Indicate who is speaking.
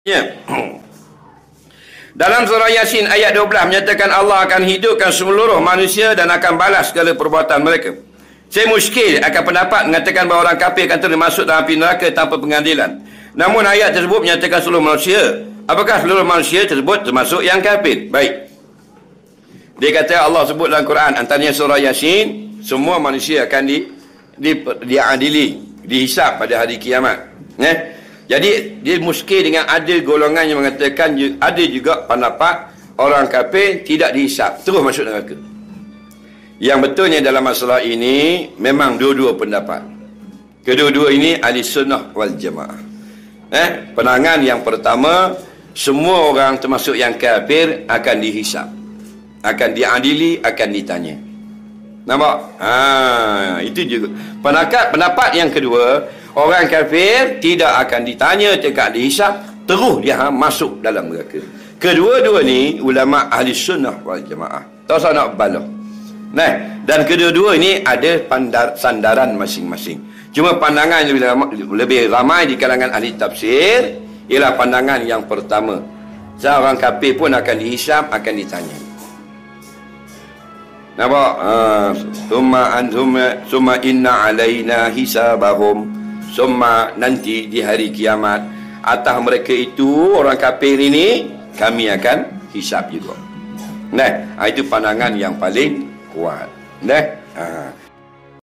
Speaker 1: Ya. Dalam surah Yasin ayat 12 menyatakan Allah akan hidupkan seluruh manusia dan akan balas segala perbuatan mereka. Saya muskil akan pendapat mengatakan bahawa orang kafir akan termasuk dalam api neraka tanpa pengadilan. Namun ayat tersebut menyatakan seluruh manusia. Apakah seluruh manusia tersebut termasuk yang kafir? Baik. Dia kata Allah sebut dalam Quran antaranya surah Yasin, semua manusia akan diadili, dihisap pada hari kiamat. Jadi dia muskil dengan ada golongan yang mengatakan ada juga pendapat orang kafir tidak dihisap, terus masuk neraka. Yang betulnya dalam masalah ini memang dua-dua pendapat. Kedua-dua ini ahli sunnah wal jamaah. Pandangan yang pertama, semua orang termasuk yang kafir akan dihisap, akan diadili, akan ditanya. Nampak? Itu juga pendapat yang kedua, orang kafir tidak akan ditanya, tidak dihisap, terus dia masuk dalam neraka. Kedua-dua ni ulama ahli sunnah wal jamaah. Tak usah nak bala. Dan kedua-dua ini ada sandaran masing-masing. Cuma pandangan yang lebih ramai di kalangan ahli tafsir ialah pandangan yang pertama. Seorang kafir pun akan dihisap, akan ditanya. Nampak? Summa inna alaina hisabahum. Summa nanti di hari kiamat atas mereka itu orang kafir ini kami akan hisap juga. Itu pandangan yang paling kuat.